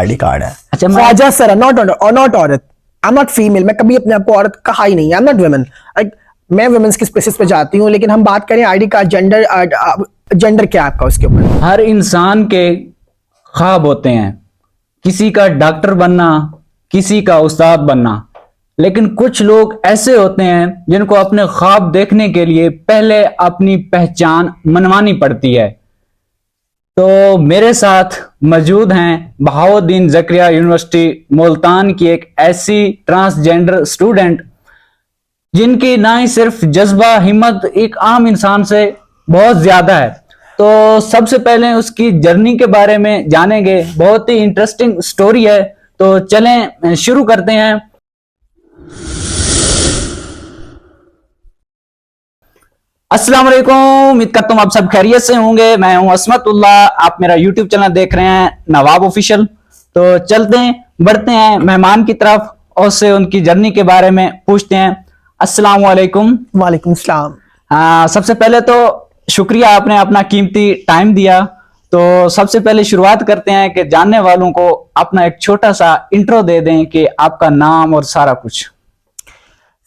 ID card है। अच्छा, Khwaja sir, not औरत, आई एम नॉट फीमेल, मैं कभी अपने आप को औरत कहा ही नहीं, आई एम नॉट वुमेन। मैं वुमेन्स की स्पेसिस पे जाती हूँ, लेकिन हम बात करें आईडी कार्ड, जेंडर क्या है आपका उसके ऊपर। हर इंसान के ख्वाब होते हैं, किसी का डॉक्टर बनना, किसी का उस्ताद बनना, लेकिन कुछ लोग ऐसे होते हैं जिनको अपने ख्वाब देखने के लिए पहले अपनी पहचान मनवानी पड़ती है। तो मेरे साथ मौजूद हैं बहाउद्दीन ज़करिया यूनिवर्सिटी मुल्तान की एक ऐसी ट्रांसजेंडर स्टूडेंट जिनकी ना ही सिर्फ जज्बा हिम्मत एक आम इंसान से बहुत ज्यादा है। तो सबसे पहले उसकी जर्नी के बारे में जानेंगे, बहुत ही इंटरेस्टिंग स्टोरी है। तो चलें शुरू करते हैं। अस्सलाम वालेकुम, उम्मीद करता हूँ आप सब खैरियत से होंगे। मैं हूं असमतुल्लाह, आप मेरा यूट्यूब चैनल देख रहे हैं नवाब ऑफिशियल। तो चलते हैं, बढ़ते हैं मेहमान की तरफ और उससे उनकी जर्नी के बारे में पूछते हैं। अस्सलाम वालेकुम। वालेकुम सलाम। सबसे पहले तो शुक्रिया, आपने अपना कीमती टाइम दिया। तो सबसे पहले शुरुआत करते हैं कि जानने वालों को अपना एक छोटा सा इंट्रो दे दें कि आपका नाम और सारा कुछ।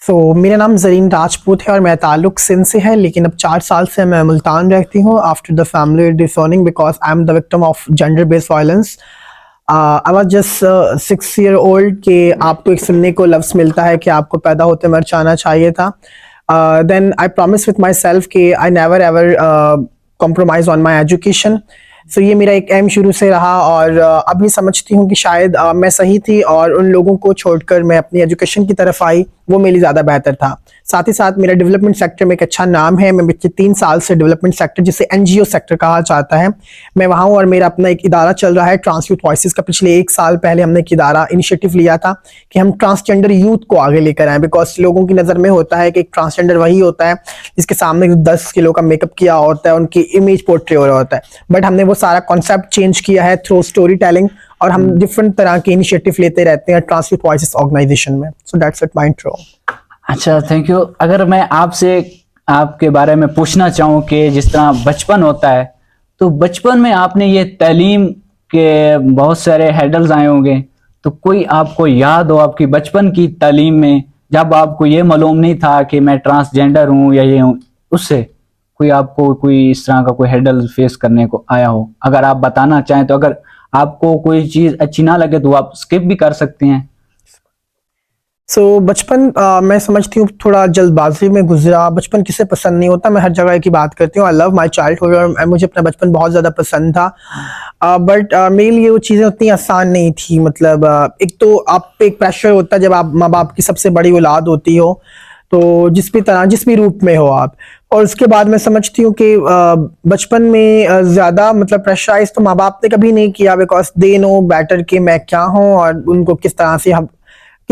मेरा नाम ज़रीन राजपूत है और मेरा ताल्लुक सिंध से है, लेकिन अब 4 साल से मैं मुल्तान रहती हूँ after the family disowning because I am the victim of gender based violence. I was just 6 year old कि आपको एक सुनने को लफ्ज़ मिलता है कि आपको पैदा होते मर जाना चाहिए था। Then I promise with my self कि I never ever compromise on my education. ये मेरा एक एम शुरू से रहा और अभी समझती हूँ कि शायद मैं सही थी और उन लोगों को छोड़कर मैं अपनी एजुकेशन की तरफ आई, वो मेरे लिए ज़्यादा बेहतर था। साथ ही साथ मेरा डेवलपमेंट सेक्टर में एक अच्छा नाम है। मैं पिछले 3 साल से डेवलपमेंट सेक्टर, जिसे एनजीओ सेक्टर कहा जाता है, मैं वहाँ हूँ और मेरा अपना एक इदारा चल रहा है ट्रांस यूथ वॉइसेस का। पिछले 1 साल पहले हमने एक इदारा इनिशिएटिव लिया था कि हम ट्रांसजेंडर यूथ को आगे लेकर आएँ, बिकॉज लोगों की नज़र में होता है कि एक ट्रांसजेंडर वही होता है जिसके सामने 10 किलो का मेकअप किया होता है, उनकी इमेज पोर्ट्रे हो रहा होता है। बट हमने वो सारा कॉन्सेप्ट चेंज किया है थ्रू स्टोरी टेलिंग, और हम डिफरेंट तरह के इनिशिएटिव लेते रहते हैं ट्रांस यूथ वॉइसेस ऑर्गेनाइजेशन में। So that's it my intro. अच्छा, थैंक यू। अगर मैं आपसे आपके बारे में पूछना चाहूँ कि जिस तरह बचपन होता है, तो बचपन में आपने ये तालीम के बहुत सारे हैडल्स आए होंगे, तो कोई आपको याद हो आपकी बचपन की तालीम में जब आपको ये मालूम नहीं था कि मैं ट्रांसजेंडर हूँ या ये हूँ, उससे कोई आपको कोई इस तरह का कोई हैडल फेस करने को आया हो? अगर आप बताना चाहें तो, अगर आपको कोई चीज़ अच्छी ना लगे तो आप स्किप भी कर सकते हैं। बचपन मैं समझती हूँ थोड़ा जल्दबाजी में गुजरा। बचपन किसे पसंद नहीं होता, मैं हर जगह की बात करती हूँ। आई लव माई चाइल्डहुड और मुझे अपना बचपन बहुत ज़्यादा पसंद था। बट मेरे लिए वो चीज़ें उतनी आसान नहीं थी। मतलब एक तो आप पे एक प्रेशर होता है जब आप माँ बाप की सबसे बड़ी औलाद होती हो, तो जिस भी रूप में हो आप। और उसके बाद मैं समझती हूँ कि बचपन में ज़्यादा मतलब प्रेशराइज तो माँ बाप ने कभी नहीं किया, बिकॉज दे नो बेटर कि मैं क्या हूँ और उनको किस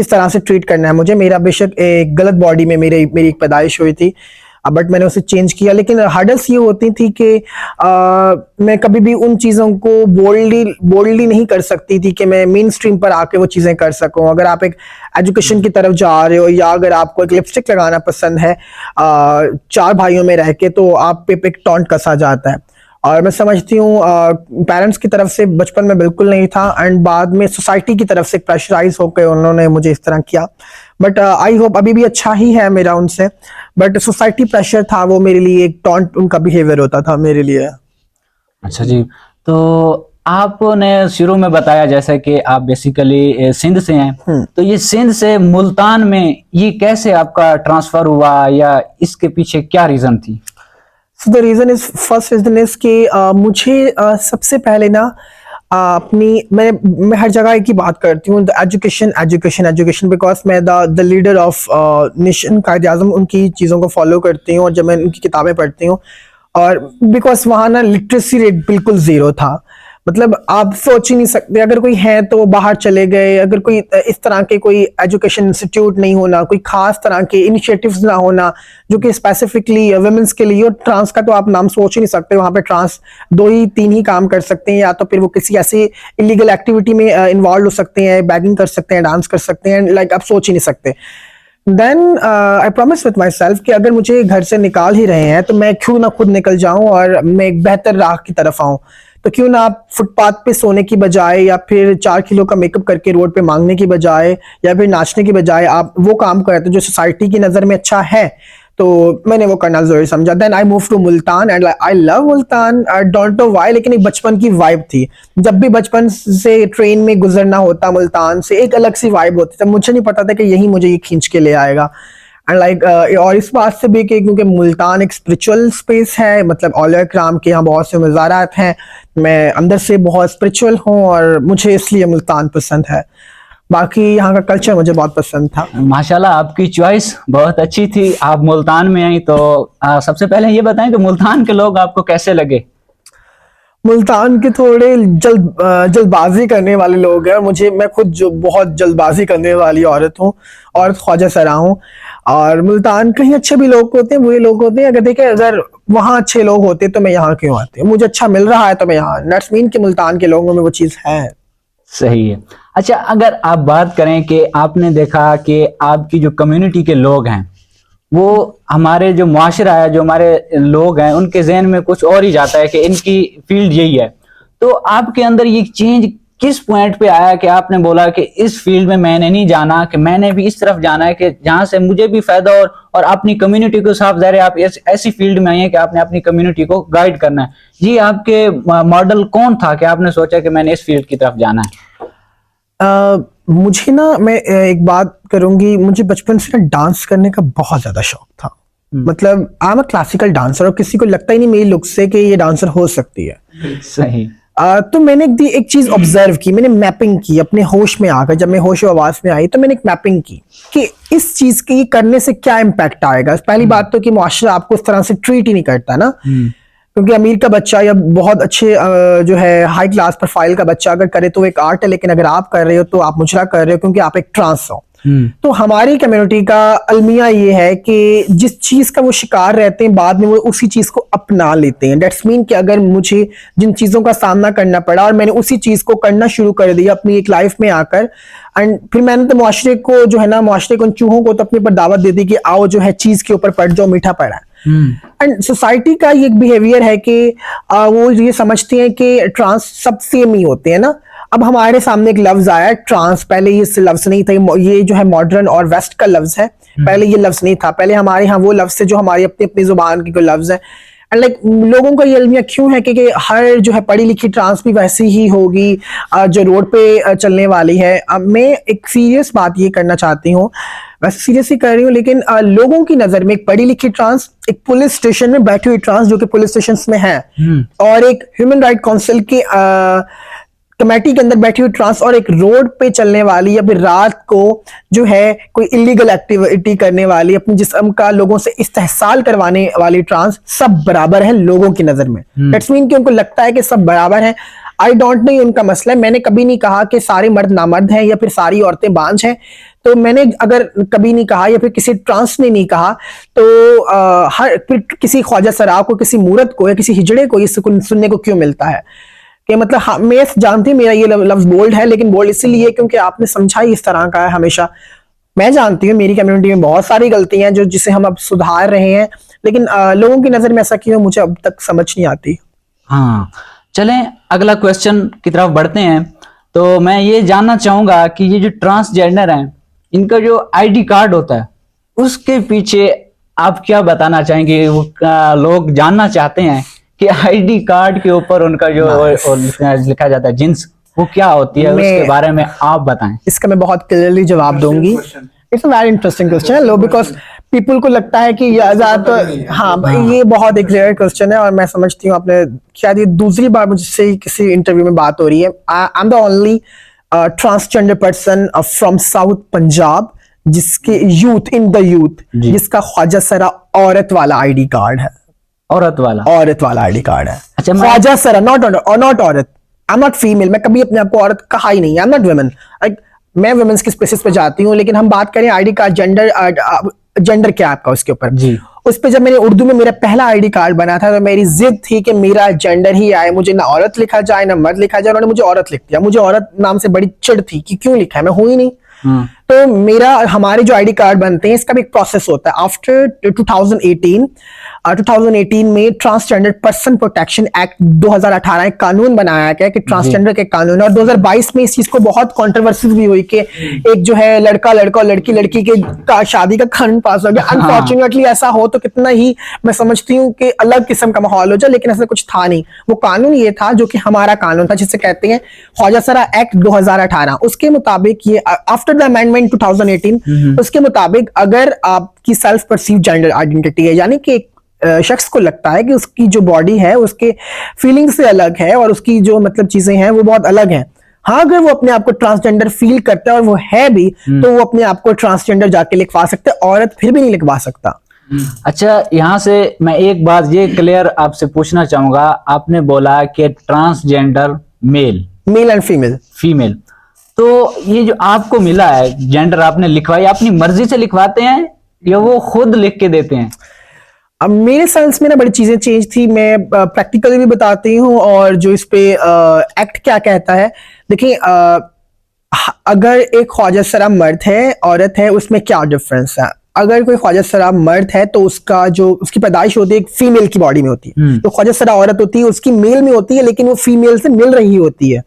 तरह से ट्रीट करना है मुझे। मेरा बेशक एक गलत बॉडी में मेरी एक पैदाइश हुई थी, बट मैंने उसे चेंज किया। लेकिन हर्डल्स ये होती थी कि मैं कभी भी उन चीज़ों को बोल्डली नहीं कर सकती थी कि मैं मेन स्ट्रीम पर आके वो चीज़ें कर सकूं। अगर आप एक एजुकेशन की तरफ जा रहे हो या अगर आपको एक लिपस्टिक लगाना पसंद है 4 भाइयों में रह के, तो आप पे एक टॉन्ट कसा जाता है। और मैं समझती हूँ पेरेंट्स की तरफ से बचपन में बिल्कुल नहीं था, एंड बाद में सोसाइटी की तरफ से प्रेशराइज होकर उन्होंने मुझे इस तरह किया। बट आई होप अभी भी अच्छा ही है मेरा उनसे, बट सोसाइटी प्रेशर था, वो मेरे लिए एक टॉन्ट उनका बिहेवियर होता था मेरे लिए। अच्छा जी, तो आपने शुरू में बताया जैसे कि आप बेसिकली सिंध से हैं, तो ये सिंध से मुल्तान में ये कैसे आपका ट्रांसफर हुआ या इसके पीछे क्या रीजन थी? The reason is first reason is कि मुझे सबसे पहले ना मैं हर जगह एक ही बात करती हूँ, एजुकेशन बिकॉज मैं द लीडर ऑफ नेशन कायद आज़म उनकी चीज़ों को फॉलो करती हूँ और जब मैं उनकी किताबें पढ़ती हूँ, और बिकॉज वहाँ ना लिटरेसी रेट बिल्कुल ज़ीरो था। मतलब आप सोच ही नहीं सकते, अगर कोई है तो वो बाहर चले गए, अगर कोई इस तरह के कोई एजुकेशन इंस्टीट्यूट नहीं होना, कोई खास तरह के इनिशिएटिव्स ना होना जो कि स्पेसिफिकली वुमेन्स के लिए, और ट्रांस का तो आप नाम सोच ही नहीं सकते। वहाँ पे ट्रांस 2 ही 3 ही काम कर सकते हैं, या तो फिर वो किसी ऐसी इलीगल एक्टिविटी में इन्वॉल्व हो सकते हैं, बैगिंग कर सकते हैं, डांस कर सकते हैं, लाइक आप सोच ही नहीं सकते। Then I promise with my self कि अगर मुझे घर से निकाल ही रहे हैं तो मैं क्यों ना खुद निकल जाऊं और मैं एक बेहतर राह की तरफ आऊं। तो क्यों ना आप फुटपाथ पे सोने की बजाय या फिर 4 किलो का मेकअप करके रोड पे मांगने की बजाय या फिर नाचने की बजाय आप वो काम करते जो सोसाइटी की नजर में अच्छा है, तो मैंने वो करना जरूरी समझा। Then I move to Multan and I love Multan, I don't know why, लेकिन एक बचपन की वाइब थी। जब भी बचपन से ट्रेन में गुजरना होता मुल्तान से, एक अलग सी वाइब होती थी। मुझे नहीं पता था कि यही मुझे ये खींच के ले आएगा। एंड लाइक और इस बात से भी कि क्योंकि मुल्तान एक स्पिरिचुअल स्पेस है, मतलब औलिया किराम के यहाँ बहुत से मज़ारात हैं, मैं अंदर से बहुत स्पिरिचुअल हूँ और मुझे इसलिए मुल्तान पसंद है। बाकी यहाँ का कल्चर मुझे बहुत पसंद था। माशाल्लाह, आपकी चॉइस बहुत अच्छी थी। आप मुल्तान में आई तो सबसे पहले ये बताएं कि मुल्तान के लोग आपको कैसे लगे? मुल्तान के थोड़े जल्दबाजी करने वाले लोग हैं। मैं खुद जो बहुत जल्दबाजी करने वाली औरत हूँ, औरत ख्वाजा सरा हूँ। और मुल्तान कहीं अच्छे भी लोग होते हैं, बुरे लोग होते हैं। अगर देखें, अगर वहाँ अच्छे लोग होते तो मैं यहाँ क्यों आती? मुझे अच्छा मिल रहा है तो मैं यहाँ, दैट्स मीन कि मुल्तान के लोगों में वो चीज़ है। सही है। अच्छा, अगर आप बात करें कि आपने देखा कि आपकी जो कम्युनिटी के लोग हैं, वो हमारे जो मुआशरा है, जो हमारे लोग हैं, उनके जहन में कुछ और ही जाता है कि इनकी फील्ड यही है। तो आपके अंदर ये चेंज किस पॉइंट पे आया कि आपने बोला कि इस फील्ड में मैंने नहीं जाना, कि मैंने भी इस तरफ जाना है कि जहां से मुझे भी फायदा और अपनी कम्युनिटी को साफ ज़ाहिर है आप ऐसी फील्ड में आई है कि आपने अपनी कम्युनिटी को गाइड करना है। ये आपके मॉडल कौन था कि आपने सोचा कि मैंने इस फील्ड की तरफ जाना है? मुझे ना, मैं एक बात करूंगी, मुझे बचपन से ना डांस करने का बहुत ज्यादा शौक था। मतलब I am a classical dancer, और किसी को लगता ही नहीं मेरी लुक से कि ये डांसर हो सकती है। सही। तो मैंने एक चीज ऑब्जर्व की, मैंने मैपिंग की अपने होश में आकर। जब मैं होश आवाज में आई तो मैंने एक मैपिंग की कि इस चीज की करने से क्या इम्पैक्ट आएगा। पहली बात तो कि मुआशरा आपको इस तरह से ट्रीट ही नहीं करता ना, क्योंकि अमीर का बच्चा या बहुत अच्छे जो है हाई क्लास प्रोफाइल का बच्चा अगर करे तो वो एक आर्ट है, लेकिन अगर आप कर रहे हो तो आप मुजरा कर रहे हो, क्योंकि आप एक ट्रांस हो। तो हमारी कम्युनिटी का अलमिया ये है कि जिस चीज का वो शिकार रहते हैं, बाद में वो उसी चीज को अपना लेते हैं। दैट्स मीन कि अगर मुझे जिन चीजों का सामना करना पड़ा और मैंने उसी चीज को करना शुरू कर दिया अपनी एक लाइफ में आकर, एंड फिर मैंने तो मुआशरे को जो है ना, मुआशरे को, चूहों को तो अपने पर दावत दे दी कि आओ जो है चीज के ऊपर पड़ जाओ, मीठा पड़ा है। एंड सोसाइटी का ये बिहेवियर है कि वो ये समझते हैं कि ट्रांस सब सेम ही होते हैं ना। अब हमारे सामने एक लफ्ज आया ट्रांस, पहले ये लफ्ज नहीं था, ये जो है मॉडर्न और वेस्ट का लफ्ज है। पहले ये लफ्ज नहीं था, पहले हमारे यहाँ वो लफ्ज है जो हमारी अपनी अपनी जुबान की कोई लफ्ज है। एंड लाइक लोगों का ये अलमिया क्यों है कि हर जो है पढ़ी लिखी ट्रांस भी वैसी ही होगी जो रोड पे चलने वाली है। अब मैं एक सीरियस बात ये करना चाहती हूँ, वैसे सीरियस ही कर रही हूँ, लेकिन लोगों की नजर में एक पढ़ी लिखी ट्रांस, एक पुलिस स्टेशन में बैठी हुई ट्रांस जो कि पुलिस स्टेशन में है, और एक ह्यूमन राइट काउंसिल की कमेटी के अंदर बैठी हुई ट्रांस, और एक रोड पे चलने वाली या फिर रात को जो है कोई इलीगल एक्टिविटी करने वाली, अपने जिस्म का लोगों से इस्तेहसाल करवाने वाली ट्रांस, सब बराबर है लोगों की नजर में। दैट्स मीन कि उनको लगता है कि सब बराबर हैं। आई डोंट नो, उनका मसला है। मैंने कभी नहीं कहा कि सारे मर्द नामर्द हैं या फिर सारी औरतें बांझ हैं। तो मैंने अगर कभी नहीं कहा या फिर किसी ट्रांस ने नहीं कहा, तो हर फिर किसी ख्वाजा सरा को, किसी मूरत को या किसी हिजड़े को ये सुनने को क्यों मिलता है कि मतलब हाँ, मैं जानती, मेरा ये लफ्ज बोल्ड है, लेकिन बोल्ड इसीलिए क्योंकि आपने समझा ही इस तरह का है हमेशा। मैं जानती हूँ मेरी कम्युनिटी में बहुत सारी गलतियां हैं जो जिसे हम अब सुधार रहे हैं, लेकिन लोगों की नजर में ऐसा क्यों, मुझे अब तक समझ नहीं आती। हाँ, चलें अगला क्वेश्चन की तरफ बढ़ते हैं। तो मैं ये जानना चाहूंगा कि ये जो ट्रांसजेंडर हैं, इनका जो आईडी कार्ड होता है, उसके पीछे आप क्या बताना चाहेंगे? वो लोग जानना चाहते हैं कि आईडी कार्ड के ऊपर उनका जो लिखा जाता है जिन्स, वो क्या होती है, उसके बारे में आप बताएं। इसका मैं बहुत क्लियरली जवाब दूंगी। It's a very interesting question है लो, बिकॉज पीपल को लगता है कि तो हाँ, ये बहुत एक रेयर क्वेश्चन है, और मैं समझती हूँ आपने शायद ये दूसरी बार मुझसे किसी इंटरव्यू में बात हो रही है। आई am the only transgender person from south Punjab जिसके यूथ जिसका ख्वाजा सरा औरत वाला आईडी कार्ड है। औरत वाला आईडी कार्ड है। अच्छा, ख्वाजा सरा, नॉट औरत। आई एम नॉट फीमेल, मैं कभी अपने आप को औरत कहा ही नहीं। आई एम नॉट वुमेन, मैं वुमेन्स के स्पेसिस पे जाती हूँ, लेकिन हम बात करें आईडी कार्ड, जेंडर क्या आपका उसके ऊपर जी। उस पे जब मैंने उर्दू में मेरा पहला आईडी कार्ड बना था, तो मेरी जिद थी कि मेरा जेंडर ही आए, मुझे ना औरत लिखा जाए ना मर्द लिखा जाए। उन्होंने मुझे औरत लिख दिया। मुझे औरत नाम से बड़ी चिढ़ थी कि क्यों लिखा है, मैं हूं ही नहीं। तो मेरा हमारे जो आईडी कार्ड बनते हैं इसका भी एक प्रोसेस होता है। आफ्टर 2018 में ट्रांसजेंडर पर्सन प्रोटेक्शन एक्ट 2018 एक कानून बनाया गया कि ट्रांसजेंडर के कानून, और 2022 में इस चीज को बहुत कंट्रोवर्सी भी हुई कि एक जो है लड़का लड़का और लड़की लड़की के शादी का कानून पास हो गया। अनफॉर्चुनेटली ऐसा हो तो कितना ही मैं समझती हूँ कि अलग किस्म का माहौल हो जाए, लेकिन ऐसा कुछ था नहीं। वो कानून ये था जो कि हमारा कानून था, जिसे कहते हैं ख्वाजा सरा एक्ट 2018। उसके मुताबिक ये आफ्टर द अमेंडमेंट 2018, उसके मुताबिक अगर आपकी सेल्फ परसीव जेंडर आइडेंटिटी है, यानी कि शख्स को लगता है कि उसकी जो बॉडी है उसके फीलिंग से अलग है और उसकी जो मतलब चीजें हैं वो बहुत अलग हैं। हाँ, अगर वो अपने आप को ट्रांसजेंडर फील करता है और वो है भी, तो वो अपने आप को ट्रांसजेंडर जाके लिखवा सकते हैं, औरत फिर भी नहीं लिखवा सकता। अच्छा, यहाँ से मैं एक बात ये क्लियर आपसे पूछना चाहूंगा। आपने बोला कि ट्रांसजेंडर मेल एंड फीमेल, तो ये जो आपको मिला है जेंडर आपने लिखवाई, अपनी मर्जी से लिखवाते हैं या वो खुद लिख के देते हैं? अब मेरे साइंस में ना बड़ी चीजें चेंज थी। मैं प्रैक्टिकली भी बताती हूँ और जो इस पे एक्ट क्या कहता है। देखिए, अगर एक ख्वाजा सरा मर्द है, औरत है, उसमें क्या डिफरेंस है? अगर कोई ख्वाजा सरा मर्द है तो उसका जो उसकी पैदाइश होती है एक फीमेल की बॉडी में होती है। तो ख्वाजा सरा औरत होती है, उसकी मेल में होती है, लेकिन वो फीमेल से मिल रही होती है,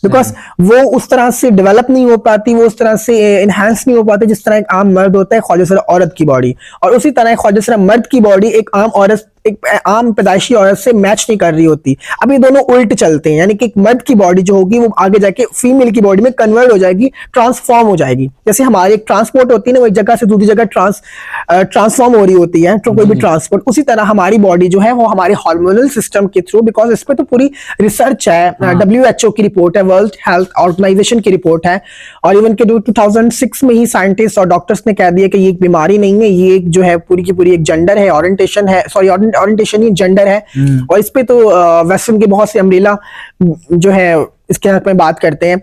बिकॉज वो उस तरह से डेवलप नहीं हो पाती, वो उस तरह से एनहांस नहीं हो पाती जिस तरह एक आम मर्द होता है ख्वाजा सरा औरत की बॉडी। और उसी तरह ख्वाजा सरा मर्द की बॉडी एक आम औरत, एक आम पैदाइशी औरत से मैच नहीं कर रही होती। अब ये दोनों उल्ट चलते हैं, यानी कि एक मर्द की बॉडी जो होगी वो आगे जाके फीमेल की बॉडी में कन्वर्ट हो जाएगी, ट्रांसफॉर्म हो जाएगी। जैसे हमारी एक ट्रांसपोर्ट होती है ना, वो एक जगह से दूसरी जगह ट्रांसफॉर्म हो रही होती है, तो कोई भी ट्रांसपोर्ट, उसी तरह हमारी बॉडी जो है वो हमारे हार्मोनल सिस्टम के थ्रू, बिकॉज इस पर तो पूरी रिसर्च है, WHO की रिपोर्ट है, वर्ल्ड हेल्थ ऑर्गेनाइजेशन की रिपोर्ट है, और इवन के 2006 में ही साइंटिस्ट और डॉक्टर्स ने कह दिया कि ये एक बीमारी नहीं है, ये एक जो है पूरी की पूरी एक जेंडर है, ओरिएंटेशन है, सॉरी ओरिएंटेशन ही जेंडर है। और इस पे तो वेस्टर्न के बहुत से अम्ब्रेला जो है इसके हक में बात करते हैं।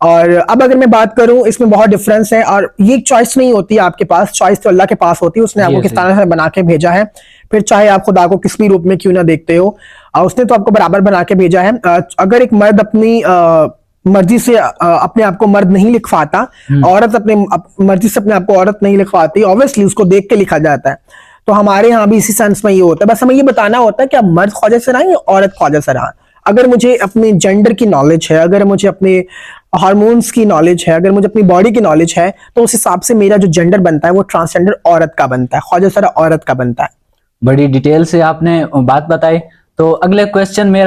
और अब अगर मैं बात करूं, इसमें बहुत डिफरेंस है, और ये एक चॉइस नहीं होती है आपके पास, चॉइस तो अल्लाह के पास होती है। उसने आपको किस तरह से बना के भेजा है, फिर चाहे आप खुदा को किस भी रूप में क्यों ना देखते हो, उसने तो आपको बराबर बना के भेजा है। अगर एक मर्द अपनी मर्जी से अपने आप को मर्द नहीं लिखवाता, औरत अपने मर्जी से अपने आप को औरत नहीं लिखवाती, ऑब्वियसली उसको देख के लिखा जाता है। तो हमारे यहाँ भी इसी सेंस में ये होता है। बस हमें ये बताना होता है कि आप मर्द ख्वाजा सरा या औरत ख्वाजा सरा। अगर मुझे अपने जेंडर की नॉलेज है, अगर मुझे अपने हार्मोन्स की नॉलेज है, अगर मुझे अपनी बॉडी की नॉलेज है, तो उस हिसाब से मेरा जो जेंडर बनता है वो ट्रांसजेंडर औरत का बनता है, ख्वाजा सरा औरत का बनता है। बड़ी डिटेल से आपने बात बताई। तो अगले क्वेश्चन मेरा